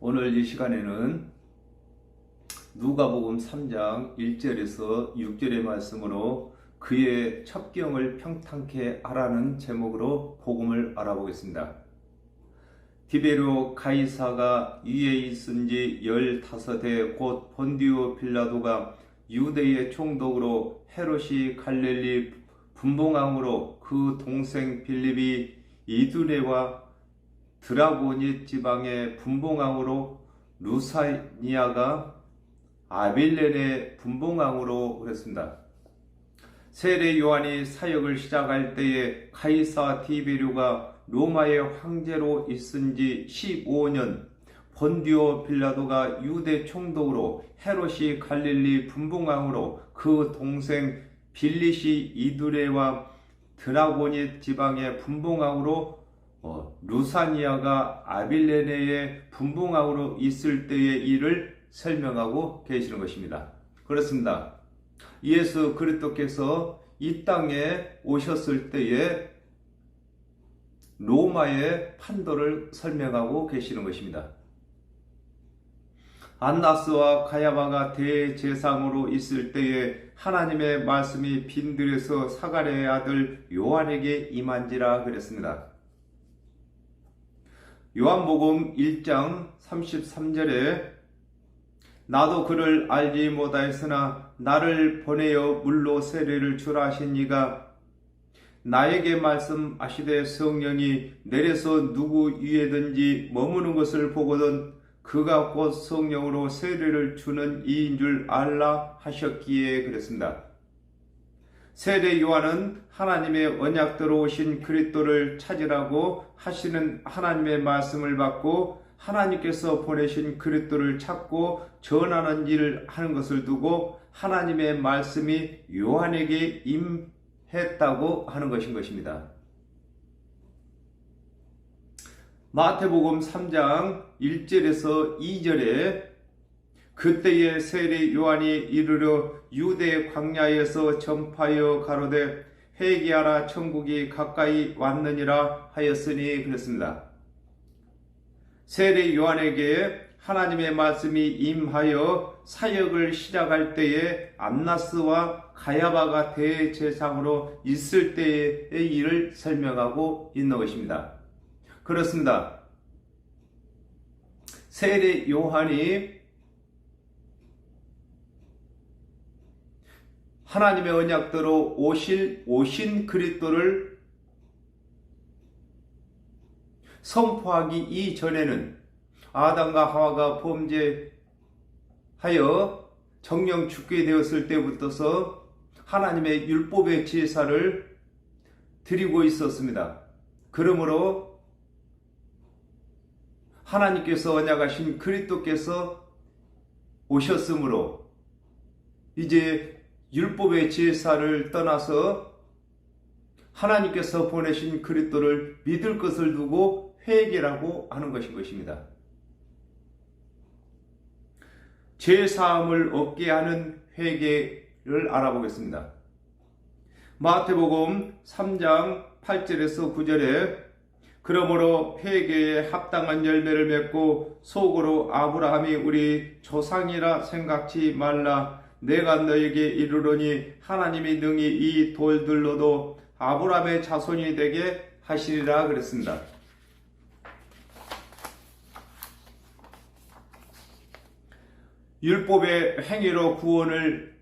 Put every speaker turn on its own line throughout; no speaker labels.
오늘 이 시간에는 누가복음 3장 1절에서 6절의 말씀으로 그의 첩경을 평탄케 하라는 제목으로 복음을 알아보겠습니다. 디베르 가이사가 위에 있은 지 15해 곧 본디오 빌라도가 유대의 총독으로 헤롯이 갈릴리 분봉왕으로 그 동생 빌립이 이두레와 드라고니 지방의 분봉왕으로 루사니아가 아빌렌의 분봉왕으로 그랬습니다. 세례 요한이 사역을 시작할 때에 가이사 디베르가 로마의 황제로 있은 지 15년, 본디오 빌라도가 유대 총독으로 헤롯이 갈릴리 분봉왕으로 그 동생 빌릿이 이두레와 드라고니 지방의 분봉왕으로 루사니아가 아빌레네의 분봉왕으로 있을 때의 일을 설명하고 계시는 것입니다. 그렇습니다. 예수 그리스도께서 이 땅에 오셨을 때에 로마의 판도를 설명하고 계시는 것입니다. 안나스와 가야바가 대제사장으로 있을 때에 하나님의 말씀이 빈들에서 사가랴의 아들 요한에게 임한지라 그랬습니다. 요한복음 1장 33절에 나도 그를 알지 못하였으나 나를 보내어 물로 세례를 주라 하신 이가 나에게 말씀하시되 성령이 내려서 누구 위에든지 머무는 것을 보거든 그가 곧 성령으로 세례를 주는 이인 줄 알라 하셨기에 그랬습니다. 세례 요한은 하나님의 언약대로 오신 그리스도를 찾으라고 하시는 하나님의 말씀을 받고 하나님께서 보내신 그리스도를 찾고 전하는 일을 하는 것을 두고 하나님의 말씀이 요한에게 임했다고 하는 것인 것입니다. 마태복음 3장 1절에서 2절에 그때에 세례 요한이 이르러 유대 광야에서 전파하여 가로되 회개하라 천국이 가까이 왔느니라 하였으니 그랬습니다. 세례 요한에게 하나님의 말씀이 임하여 사역을 시작할 때에 안나스와 가야바가 대제사장으로 있을 때의 일을 설명하고 있는 것입니다. 그렇습니다. 세례 요한이 하나님의 언약대로 오신 그리스도를 선포하기 이전에는 아담과 하와가 범죄하여 정령 죽게 되었을 때부터서 하나님의 율법의 제사를 드리고 있었습니다. 그러므로 하나님께서 언약하신 그리스도께서 오셨으므로 이제 율법의 제사를 떠나서 하나님께서 보내신 그리스도를 믿을 것을 두고 회개라고 하는 것인 것입니다. 죄사함을 얻게 하는 회개를 알아보겠습니다. 마태복음 3장 8절에서 9절에 그러므로 회개에 합당한 열매를 맺고 속으로 아브라함이 우리 조상이라 생각지 말라. 내가 너에게 이르노니 하나님이 능히 이 돌들로도 아브라함의 자손이 되게 하시리라 그랬습니다. 율법의 행위로 구원받을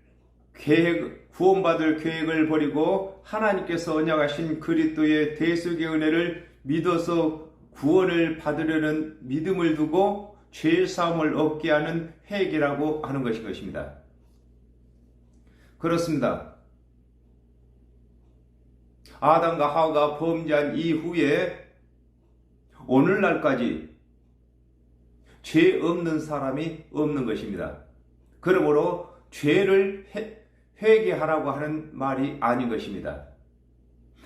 계획을 버리고 하나님께서 언약하신 그리스도의 대속의 은혜를 믿어서 구원을 받으려는 믿음을 두고 죄사함을 얻게 하는 회개라고 하는 것입니다. 그렇습니다. 아담과 하와가 범죄한 이후에 오늘날까지 죄 없는 사람이 없는 것입니다. 그러므로 죄를 회개하라고 하는 말이 아닌 것입니다.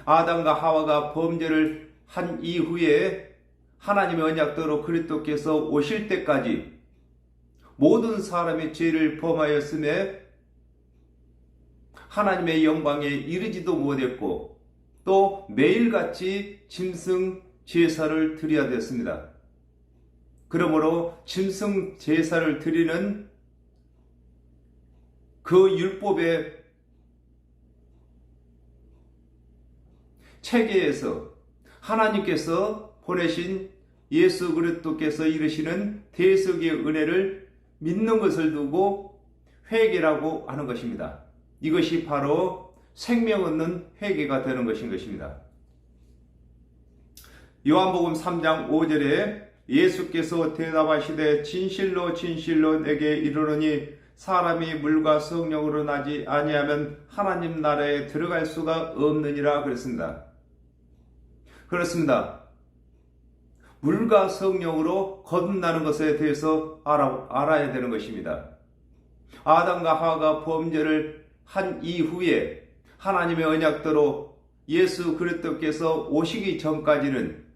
아담과 하와가 범죄를 한 이후에 하나님의 언약대로 그리스도께서 오실 때까지 모든 사람이 죄를 범하였음에 하나님의 영광에 이르지도 못했고 또 매일같이 짐승 제사를 드려야 됐습니다. 그러므로 짐승 제사를 드리는 그 율법의 체계에서 하나님께서 보내신 예수 그리스도께서 이루시는 대속의 은혜를 믿는 것을 두고 회개라고 하는 것입니다. 이것이 바로 생명 얻는 회개가 되는 것인 것입니다. 요한복음 3장 5절에 예수께서 대답하시되 진실로 진실로 내게 이르노니 사람이 물과 성령으로 나지 아니하면 하나님 나라에 들어갈 수가 없느니라 그랬습니다. 그렇습니다. 물과 성령으로 거듭나는 것에 대해서 알아야 되는 것입니다. 아담과 하와가 범죄를 한 이후에 하나님의 언약대로 예수 그리스도께서 오시기 전까지는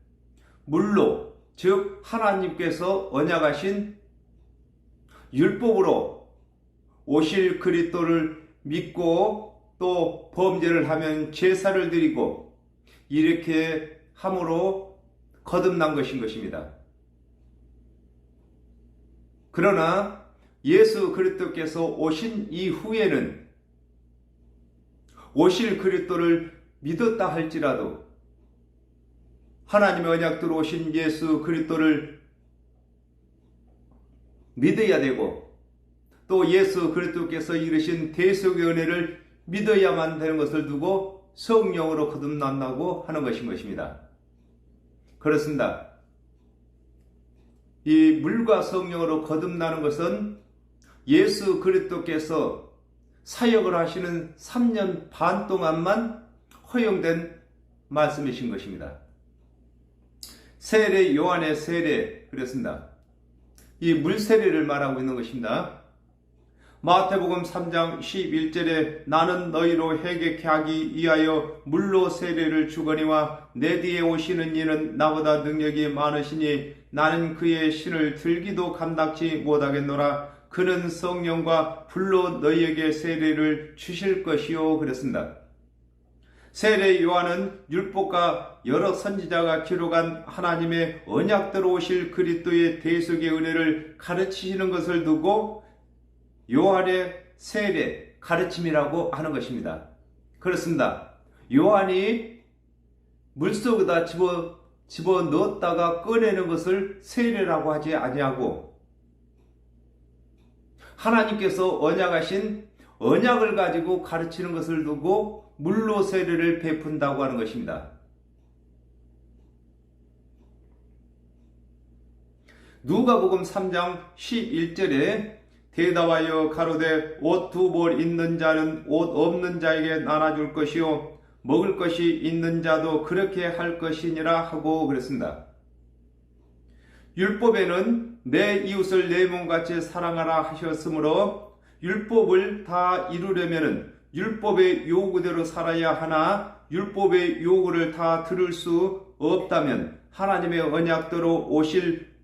물로, 즉 하나님께서 언약하신 율법으로 오실 그리스도를 믿고 또 범죄를 하면 제사를 드리고 이렇게 함으로 거듭난 것인 것입니다. 그러나 예수 그리스도께서 오신 이후에는 오실 그리스도를 믿었다 할지라도 하나님의 언약대로 오신 예수 그리스도를 믿어야 되고 또 예수 그리스도께서 이루신 대속의 은혜를 믿어야만 되는 것을 두고 성령으로 거듭난다고 하는 것인 것입니다. 그렇습니다. 이 물과 성령으로 거듭나는 것은 예수 그리스도께서 사역을 하시는 3년 반 동안만 허용된 말씀이신 것입니다. 세례 요한의 세례 그랬습니다. 이 물세례를 말하고 있는 것입니다. 마태복음 3장 11절에 나는 너희로 회개케 하기 위하여 물로 세례를 주거니와 내 뒤에 오시는 이는 나보다 능력이 많으시니 나는 그의 신을 들기도 감당치 못하겠노라. 그는 성령과 불로 너희에게 세례를 주실 것이요 그랬습니다. 세례 요한은 율법과 여러 선지자가 기록한 하나님의 언약대로 오실 그리스도의 대속의 은혜를 가르치시는 것을 두고 요한의 세례 가르침이라고 하는 것입니다. 그렇습니다. 요한이 물속에다 집어 넣었다가 꺼내는 것을 세례라고 하지 아니하고 하나님께서 언약하신 언약을 가지고 가르치는 것을 두고 물로 세례를 베푼다고 하는 것입니다. 누가복음 3장 11절에 대답하여 가로되 옷 2벌 있는 자는 옷 없는 자에게 나눠줄 것이요 먹을 것이 있는 자도 그렇게 할 것이니라 하고 그랬습니다. 율법에는 내 이웃을 내 몸같이 사랑하라 하셨으므로 율법을 다 이루려면 율법의 요구대로 살아야 하나 율법의 요구를 다 들을 수 없다면 하나님의 언약대로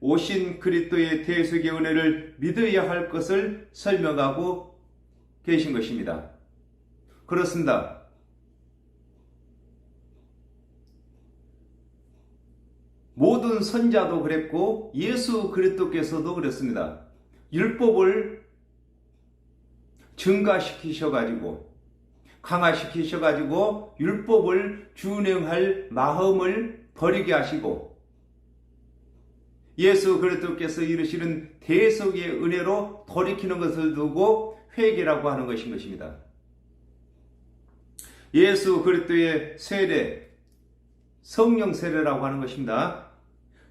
오신 그리스도의 대속의 은혜를 믿어야 할 것을 설명하고 계신 것입니다. 그렇습니다. 모든 선자도 그랬고 예수 그리스도께서도 그랬습니다. 율법을 증가시키셔가지고 강화시키셔가지고 율법을 준행할 마음을 버리게 하시고 예수 그리스도께서 이루시는 대속의 은혜로 돌이키는 것을 두고 회개라고 하는 것인 것입니다. 예수 그리스도의 세례, 성령 세례라고 하는 것입니다.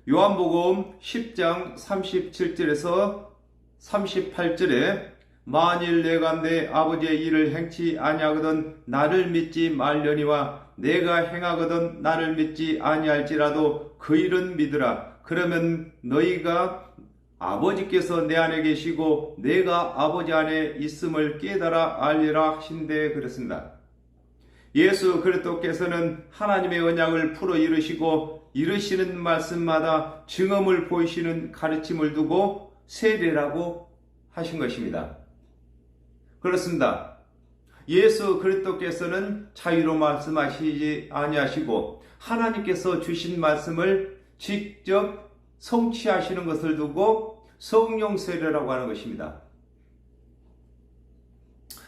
요한복음 10장 37절에서 38절에 만일 내가 내 아버지의 일을 행치 아니하거든 나를 믿지 말려니와 내가 행하거든 나를 믿지 아니할지라도 그 일은 믿으라. 그러면 너희가 아버지께서 내 안에 계시고 내가 아버지 안에 있음을 깨달아 알리라 하신대 그랬습니다. 예수 그리스도께서는 하나님의 언약을 풀어 이루시고 이루시는 말씀마다 증언을 보이시는 가르침을 두고 세례라고 하신 것입니다. 그렇습니다. 예수 그리스도께서는 자유로 말씀하시지 아니하시고 하나님께서 주신 말씀을 직접 성취하시는 것을 두고 성령 세례라고 하는 것입니다.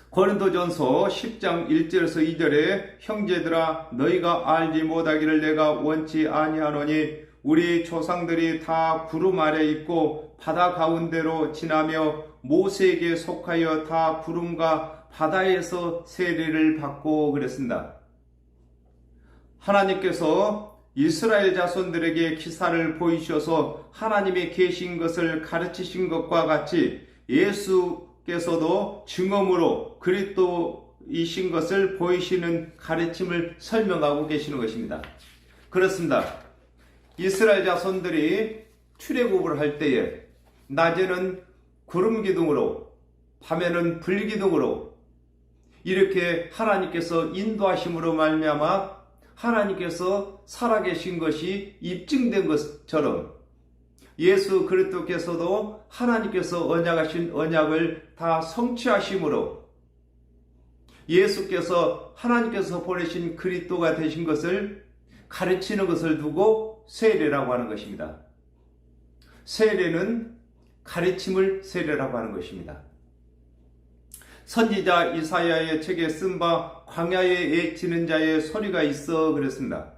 고린도전서 10장 1절에서 2절에 형제들아 너희가 알지 못하기를 내가 원치 아니하노니 우리 조상들이 다 구름 아래 있고 바다 가운데로 지나며 모세에게 속하여 다 구름과 바다에서 세례를 받고 그랬습니다. 하나님께서 이스라엘 자손들에게 기사를 보이셔서 하나님이 계신 것을 가르치신 것과 같이 예수께서도 증언으로 그리스도이신 것을 보이시는 가르침을 설명하고 계시는 것입니다. 그렇습니다. 이스라엘 자손들이 출애굽을 할 때에 낮에는 구름 기둥으로 밤에는 불 기둥으로 이렇게 하나님께서 인도하심으로 말미암아 하나님께서 살아계신 것이 입증된 것처럼 예수 그리스도께서도 하나님께서 언약하신 언약을 다 성취하심으로 예수께서 하나님께서 보내신 그리스도가 되신 것을 가르치는 것을 두고 세례라고 하는 것입니다. 세례는 가르침을 세례라고 하는 것입니다. 선지자 이사야의 책에 쓴 바 광야에 외치는 자의 소리가 있어 그랬습니다.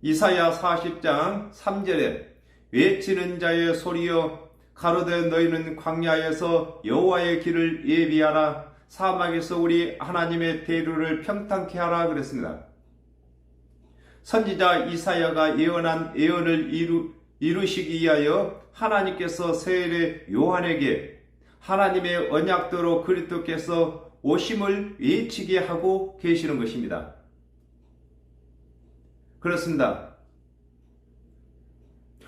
이사야 40장 3절에 외치는 자의 소리여 가로되 너희는 광야에서 여호와의 길을 예비하라 사막에서 우리 하나님의 대류를 평탄케 하라 그랬습니다. 선지자 이사야가 예언한 예언을 이루시기 위하여 하나님께서 세례 요한에게 하나님의 언약대로 그리스도께서 오심을 외치게 하고 계시는 것입니다. 그렇습니다.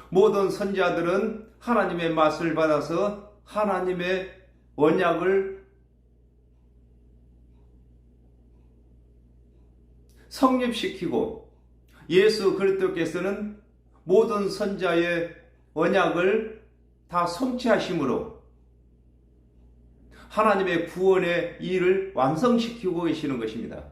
모든 선지자들은 하나님의 맛을 받아서 하나님의 언약을 성립시키고 예수 그리스도께서는 모든 선지자의 언약을 다 성취하심으로 하나님의 구원의 일을 완성시키고 계시는 것입니다.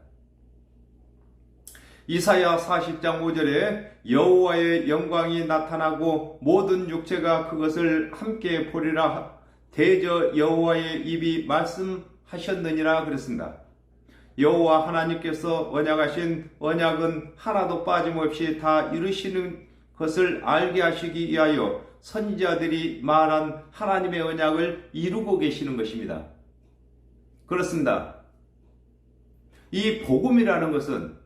이사야 40장 5절에 여호와의 영광이 나타나고 모든 육체가 그것을 함께 보리라 대저 여호와의 입이 말씀하셨느니라 그랬습니다. 여호와 하나님께서 언약하신 언약은 하나도 빠짐없이 다 이루시는 것을 알게 하시기 위하여 선지자들이 말한 하나님의 언약을 이루고 계시는 것입니다. 그렇습니다. 이 복음이라는 것은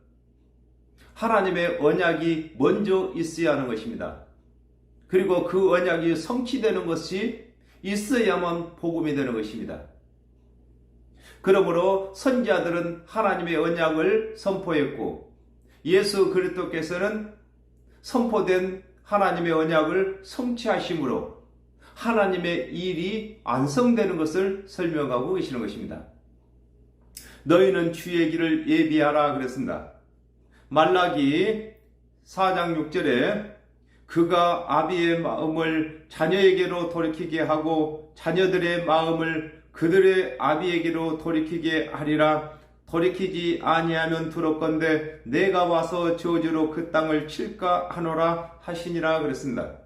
하나님의 언약이 먼저 있어야 하는 것입니다. 그리고 그 언약이 성취되는 것이 있어야만 복음이 되는 것입니다. 그러므로 선지자들은 하나님의 언약을 선포했고 예수 그리스도께서는 선포된 하나님의 언약을 성취하심으로 하나님의 일이 완성되는 것을 설명하고 계시는 것입니다. 너희는 주의 길을 예비하라 그랬습니다. 말라기 4장 6절에 그가 아비의 마음을 자녀에게로 돌이키게 하고 자녀들의 마음을 그들의 아비에게로 돌이키게 하리라. 돌이키지 아니하면 두렵건대 내가 와서 저주로 그 땅을 칠까 하노라 하시니라 그랬습니다.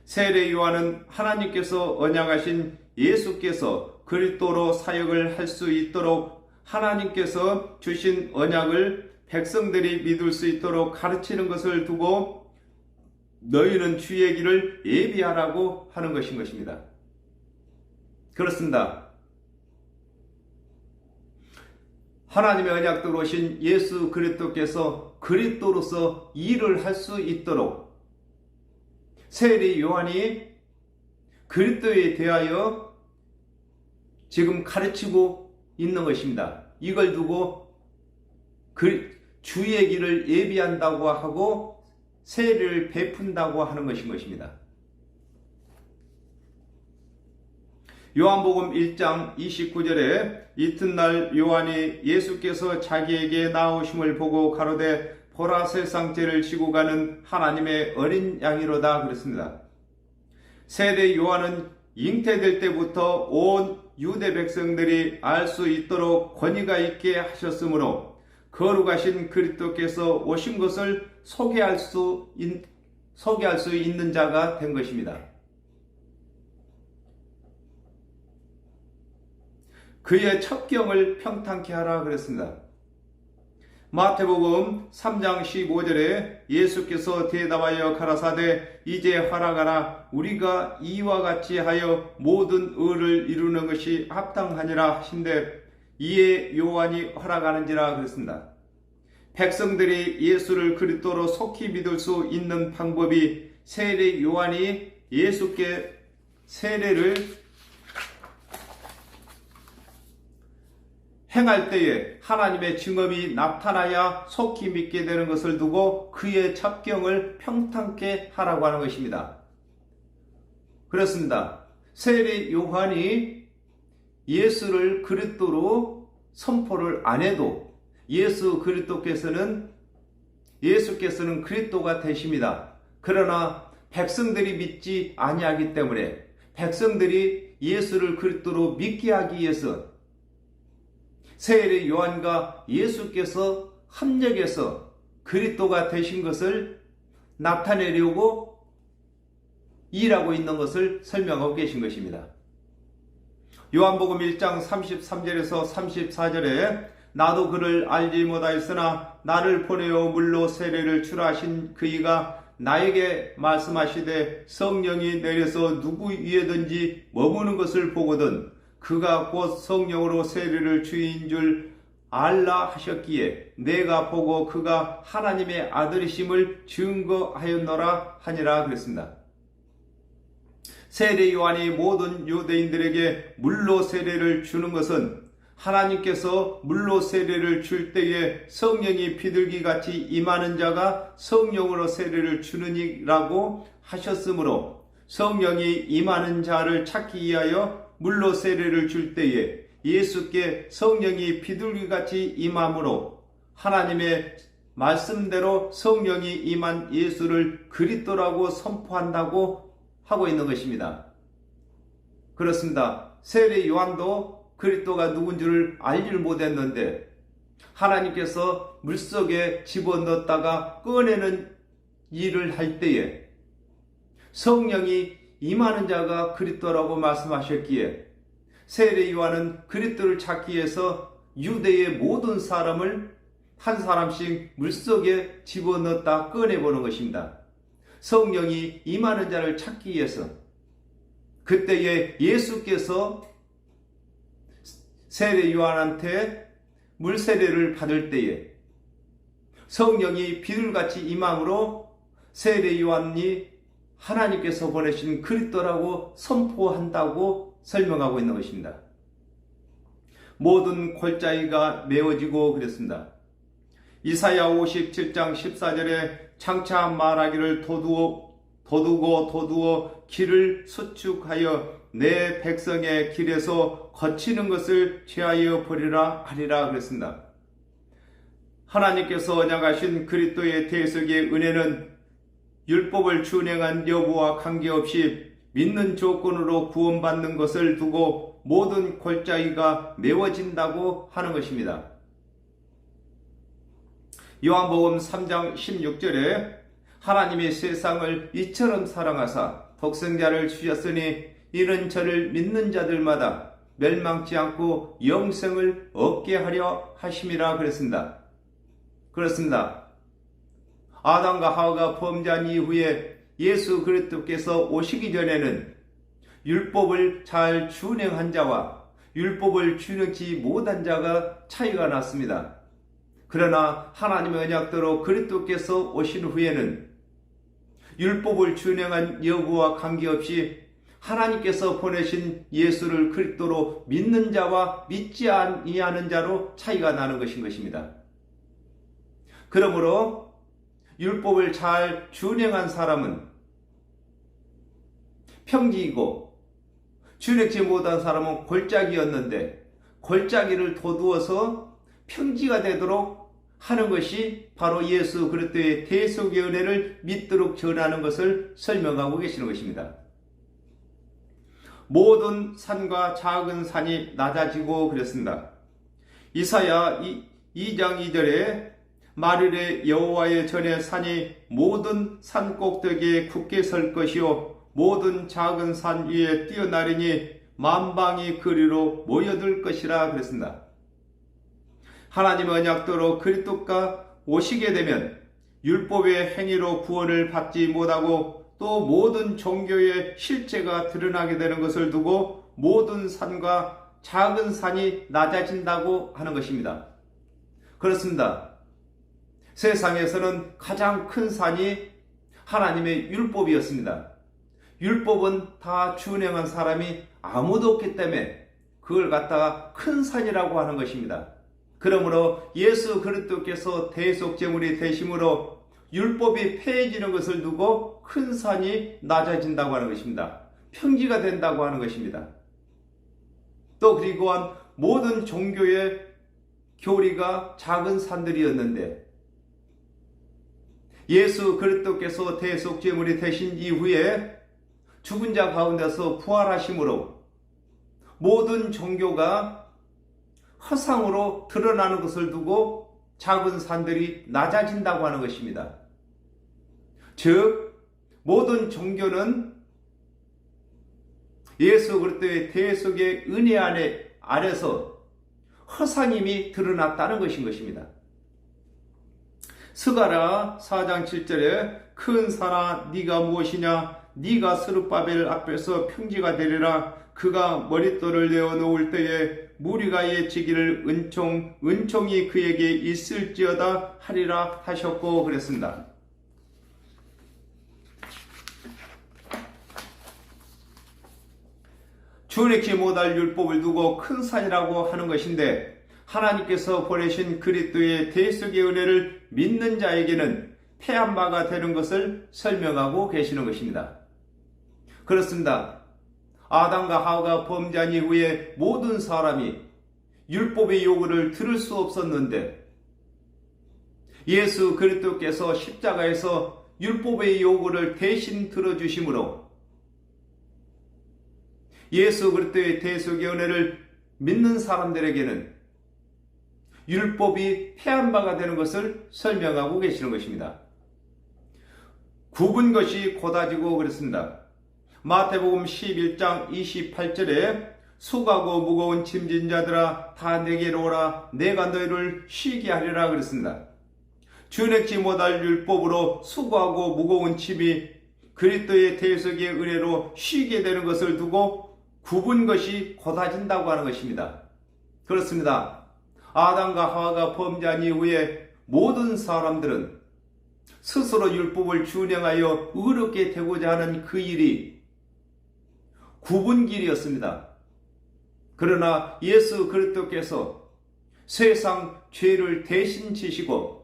세례 요한은 하나님께서 언약하신 예수께서 그리스도로 사역을 할 수 있도록 하나님께서 주신 언약을 백성들이 믿을 수 있도록 가르치는 것을 두고 너희는 주의 길을 예비하라고 하는 것인 것입니다. 그렇습니다. 하나님의 언약대로 오신 예수 그리스도께서 그리스도로서 일을 할 수 있도록 세례 요한이 그리스도에 대하여 지금 가르치고 있는 것입니다. 이걸 두고 주의 길을 예비한다고 하고 세례를 베푼다고 하는 것인 것입니다. 요한복음 1장 29절에 이튿날 요한이 예수께서 자기에게 나오심을 보고 가로되 보라 세상 죄를 지고 가는 하나님의 어린 양이로다 그랬습니다. 세례 요한은 잉태될 때부터 온 유대 백성들이 알 수 있도록 권위가 있게 하셨으므로 거룩하신 그리스도께서 오신 것을 소개할 수 소개할 수 있는 자가 된 것입니다. 그의 첩경을 평탄케 하라 그랬습니다. 마태복음 3장 15절에 예수께서 대답하여 가라사대 이제 하라가라 우리가 이와 같이 하여 모든 의를 이루는 것이 합당하니라 하신대 이에 요한이 허락하는지라 그랬습니다. 백성들이 예수를 그리스도로 속히 믿을 수 있는 방법이 세례 요한이 예수께 세례를 행할 때에 하나님의 증언이 나타나야 속히 믿게 되는 것을 두고 그의 첩경을 평탄케 하라고 하는 것입니다. 그렇습니다. 세례 요한이 예수를 그리스도로 선포를 안 해도 예수께서는 그리스도가 되십니다. 그러나 백성들이 믿지 아니하기 때문에 백성들이 예수를 그리스도로 믿게 하기 위해서 세례 요한과 예수께서 합력해서 그리스도가 되신 것을 나타내려고 일하고 있는 것을 설명하고 계신 것입니다. 요한복음 1장 33절에서 34절에 나도 그를 알지 못하였으나 나를 보내어 물로 세례를 주라 하신 그이가 나에게 말씀하시되 성령이 내려서 누구 위에든지 머무는 것을 보거든 그가 곧 성령으로 세례를 주인 줄 알라 하셨기에 내가 보고 그가 하나님의 아들이심을 증거하였노라 하니라 그랬습니다. 세례 요한이 모든 유대인들에게 물로 세례를 주는 것은 하나님께서 물로 세례를 줄 때에 성령이 비둘기같이 임하는 자가 성령으로 세례를 주느니라고 하셨으므로 성령이 임하는 자를 찾기 위하여 물로 세례를 줄 때에 예수께 성령이 비둘기같이 임함으로 하나님의 말씀대로 성령이 임한 예수를 그리스도라고 선포한다고 하고 있는 것입니다. 그렇습니다. 세례 요한도 그리스도가 누군지를 알지를 못했는데 하나님께서 물속에 집어넣었다가 꺼내는 일을 할 때에 성령이 임하는 자가 그리스도라고 말씀하셨기에 세례 요한은 그리스도를 찾기 위해서 유대의 모든 사람을 한 사람씩 물속에 집어넣었다 꺼내보는 것입니다. 성령이 임하는 자를 찾기 위해서 그때에 예수께서 세례 요한한테 물세례를 받을 때에 성령이 비둘같이 임함으로 세례 요한이 하나님께서 보내신 그리스도라고 선포한다고 설명하고 있는 것입니다. 모든 골짜기가 메워지고 그랬습니다. 이사야 57장 14절에 장차 말하기를 도두어 길을 수축하여 내 백성의 길에서 거치는 것을 제하여 버리라 하리라 그랬습니다. 하나님께서 언약하신 그리스도의 대속의 은혜는 율법을 준행한 여부와 관계없이 믿는 조건으로 구원받는 것을 두고 모든 골짜기가 메워진다고 하는 것입니다. 요한복음 3장 16절에 하나님이 세상을 이처럼 사랑하사 독생자를 주셨으니 이는 저를 믿는 자들마다 멸망치 않고 영생을 얻게 하려 하심이라 그랬습니다. 그렇습니다. 아담과 하와가 범죄한 이후에 예수 그리스도께서 오시기 전에는 율법을 잘 준행한 자와 율법을 준행치 못한 자가 차이가 났습니다. 그러나 하나님의 언약대로 그리스도께서 오신 후에는 율법을 준행한 여부와 관계없이 하나님께서 보내신 예수를 그리스도로 믿는 자와 믿지 아니하는 자로 차이가 나는 것입니다. 그러므로 율법을 잘 준행한 사람은 평지이고 준행치 못한 사람은 골짜기였는데 골짜기를 도두어서 평지가 되도록 하는 것이 바로 예수 그리스도의 대속의 은혜를 믿도록 전하는 것을 설명하고 계시는 것입니다. 모든 산과 작은 산이 낮아지고 그랬습니다. 이사야 2장 2절에 만일에 여호와의 전에 산이 모든 산 꼭대기에 굳게 설 것이요 모든 작은 산 위에 뛰어나리니 만방이 그리로 모여들 것이라 그랬습니다. 하나님의 언약대로 그리스도가 오시게 되면 율법의 행위로 구원을 받지 못하고 또 모든 종교의 실체가 드러나게 되는 것을 두고 모든 산과 작은 산이 낮아진다고 하는 것입니다. 그렇습니다. 세상에서는 가장 큰 산이 하나님의 율법이었습니다. 율법은 다 준행한 사람이 아무도 없기 때문에 그걸 갖다가 큰 산이라고 하는 것입니다. 그러므로 예수 그리스도께서 대속제물이 되심으로 율법이 폐해지는 것을 두고 큰 산이 낮아진다고 하는 것입니다. 평지가 된다고 하는 것입니다. 또 그리고한 모든 종교의 교리가 작은 산들이었는데 예수 그리스도께서 대속제물이 되신 이후에 죽은 자 가운데서 부활하심으로 모든 종교가 허상으로 드러나는 것을 두고 작은 산들이 낮아진다고 하는 것입니다. 즉 모든 종교는 예수 그리스도의 대속의 은혜 아래서 허상임이 드러났다는 것인 것입니다. 스가랴 4장 7절에 큰 산아 네가 무엇이냐 네가 스룹바벨 앞에서 평지가 되리라 그가 머릿돌을 내어 놓을 때에 무리가 예치기를 은총이 그에게 있을지어다 하리라 하셨고 그랬습니다. 주력지 못할 율법을 두고 큰 산이라고 하는 것인데 하나님께서 보내신 그리스도의 대속의 은혜를 믿는 자에게는 패한 바가 되는 것을 설명하고 계시는 것입니다. 그렇습니다. 아담과 하와가 범죄한 이후에 모든 사람이 율법의 요구를 들을 수 없었는데 예수 그리스도께서 십자가에서 율법의 요구를 대신 들어주심으로 예수 그리스도의 대속의 은혜를 믿는 사람들에게는 율법이 패한 바가 되는 것을 설명하고 계시는 것입니다. 굽은 것이 곧아지고 그랬습니다. 마태복음 11장 28절에 수고하고 무거운 짐진 자들아 다 내게로 오라 내가 너희를 쉬게 하리라 그랬습니다. 준행치 못할 율법으로 수고하고 무거운 짐이 그리스도의 대속의 은혜로 쉬게 되는 것을 두고 굽은 것이 곧아진다고 하는 것입니다. 그렇습니다. 아담과 하와가 범죄한 이후에 모든 사람들은 스스로 율법을 준행하여 의롭게 되고자 하는 그 일이 굽은 길이었습니다. 그러나 예수 그리스도께서 세상 죄를 대신 지시고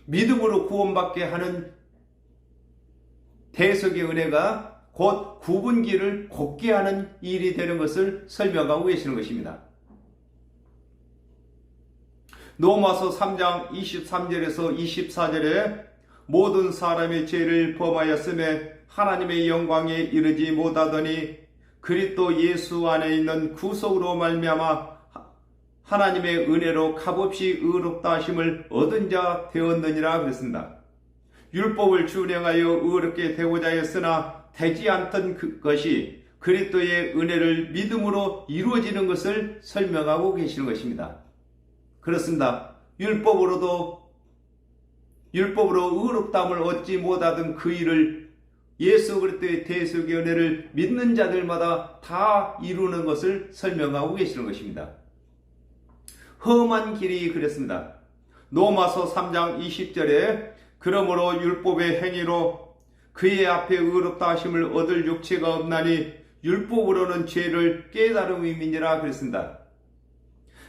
믿음으로 구원받게 하는 대속의 은혜가 곧 굽은 길을 곱게 하는 일이 되는 것을 설명하고 계시는 것입니다. 로마서 3장 23절에서 24절에 모든 사람의 죄를 범하였음에 하나님의 영광에 이르지 못하더니 그리스도 예수 안에 있는 구속으로 말미암아 하나님의 은혜로 값없이 의롭다 하심을 얻은 자 되었느니라 그랬습니다. 율법을 준행하여 의롭게 되고자 했으나 되지 않던 것이 그리스도의 은혜를 믿음으로 이루어지는 것을 설명하고 계시는 것입니다. 그렇습니다. 율법으로 의롭다함을 얻지 못하던 그 일을 예수 그리스도의 대속의 은혜를 믿는 자들마다 다 이루는 것을 설명하고 계시는 것입니다. 험한 길이 그랬습니다. 로마서 3장 20절에 그러므로 율법의 행위로 그의 앞에 의롭다 하심을 얻을 육체가 없나니 율법으로는 죄를 깨달음이니라 그랬습니다.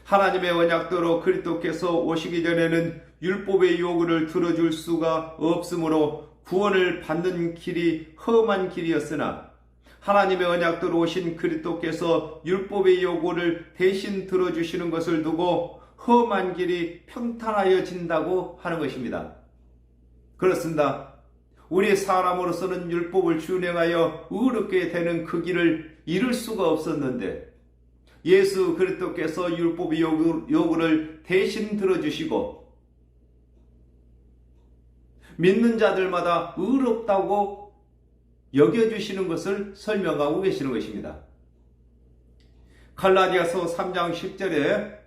하나님의 언약대로 그리스도께서 오시기 전에는 율법의 요구를 들어줄 수가 없으므로 구원을 받는 길이 험한 길이었으나 하나님의 언약대로 오신 그리스도께서 율법의 요구를 대신 들어주시는 것을 두고 험한 길이 평탄하여진다고 하는 것입니다. 그렇습니다. 우리 사람으로서는 율법을 준행하여 의롭게 되는 그 길을 이룰 수가 없었는데 예수 그리스도께서 율법의 요구를 대신 들어주시고 믿는 자들마다 의롭다고 여겨주시는 것을 설명하고 계시는 것입니다. 갈라디아서 3장 10절에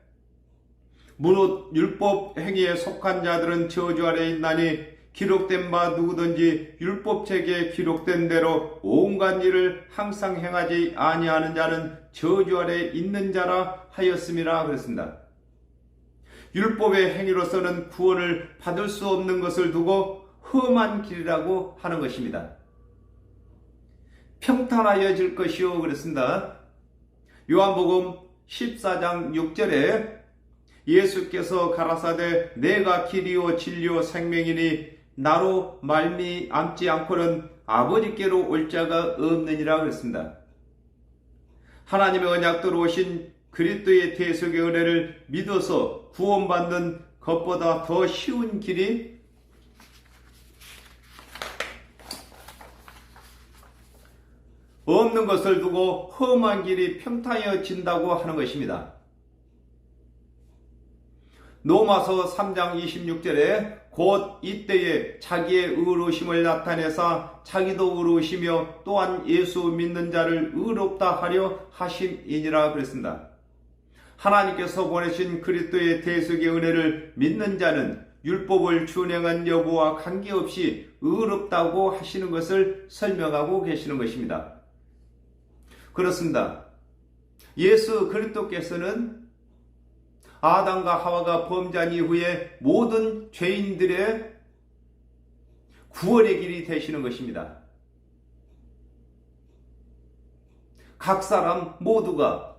무릇 율법 행위에 속한 자들은 저주 아래 있나니 기록된 바 누구든지 율법책에 기록된 대로 온갖 일을 항상 행하지 아니하는 자는 저주 아래 있는 자라 하였음이라 그랬습니다. 율법의 행위로서는 구원을 받을 수 없는 것을 두고 험한 길이라고 하는 것입니다. 평탄하여질 것이요 그랬습니다. 요한복음 14장 6절에 예수께서 가라사대 내가 길이요 진리요 생명이니 나로 말미암지 않고는 아버지께로 올 자가 없느니라 그랬습니다. 하나님의 언약대로 오신 그리스도의 대속의 은혜를 믿어서 구원받는 것보다 더 쉬운 길이 없는 것을 두고 험한 길이 평탄해진다고 하는 것입니다. 로마서 3장 26절에 곧 이때에 자기의 의로우심을 나타내사 자기도 의로우시며 또한 예수 믿는 자를 의롭다 하려 하심이니라 그랬습니다. 하나님께서 보내신 그리스도의 대속의 은혜를 믿는 자는 율법을 준행한 여부와 관계없이 의롭다고 하시는 것을 설명하고 계시는 것입니다. 그렇습니다. 예수 그리스도께서는 아담과 하와가 범죄한 이후에 모든 죄인들의 구원의 길이 되시는 것입니다. 각 사람 모두가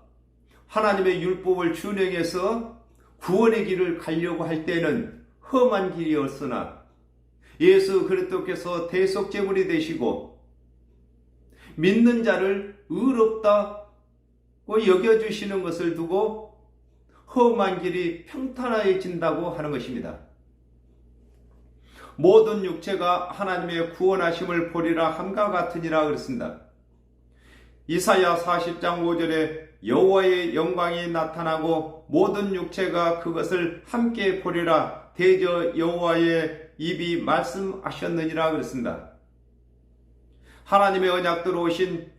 하나님의 율법을 준행해서 구원의 길을 가려고 할 때는 험한 길이었으나 예수 그리스도께서 대속제물이 되시고 믿는 자를 의롭다고 여겨주시는 것을 두고 험한 길이 평탄해진다고 하는 것입니다. 모든 육체가 하나님의 구원하심을 보리라 함과 같으니라 그랬습니다. 이사야 40장 5절에 여호와의 영광이 나타나고 모든 육체가 그것을 함께 보리라 대저 여호와의 입이 말씀하셨느니라 그랬습니다. 하나님의 언약대로 오신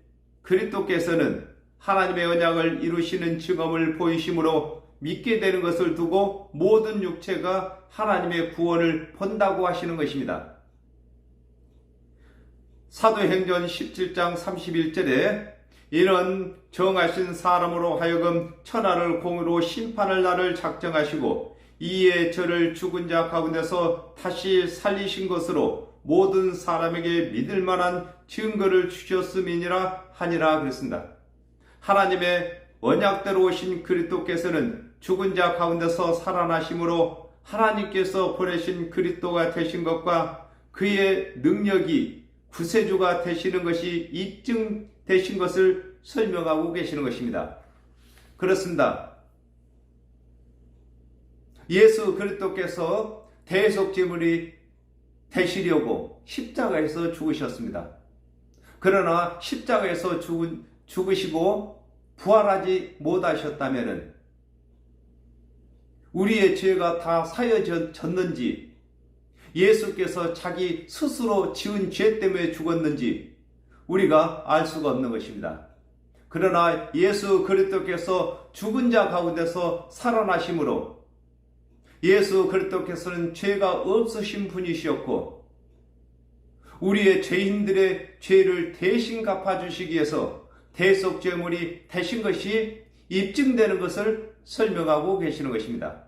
그리스도께서는 하나님의 언약을 이루시는 증언을 보이심으로 믿게 되는 것을 두고 모든 육체가 하나님의 구원을 본다고 하시는 것입니다. 사도행전 17장 31절에 이런 정하신 사람으로 하여금 천하를 공의로 심판할 날을 작정하시고 이에 저를 죽은 자 가운데서 다시 살리신 것으로 모든 사람에게 믿을 만한 증거를 주셨음이니라 하니라 그랬습니다. 하나님의 언약대로 오신 그리스도께서는 죽은 자 가운데서 살아나심으로 하나님께서 보내신 그리스도가 되신 것과 그의 능력이 구세주가 되시는 것이 입증되신 것을 설명하고 계시는 것입니다. 그렇습니다. 예수 그리스도께서 대속제물이 되시려고 십자가에서 죽으셨습니다. 그러나 십자가에서 죽으시고 부활하지 못하셨다면 우리의 죄가 다 사여졌는지 예수께서 자기 스스로 지은 죄 때문에 죽었는지 우리가 알 수가 없는 것입니다. 그러나 예수 그리스도께서 죽은 자 가운데서 살아나심으로 예수 그리스도께서는 죄가 없으신 분이시었고 우리의 죄인들의 죄를 대신 갚아주시기 위해서 대속제물이 되신 것이 입증되는 것을 설명하고 계시는 것입니다.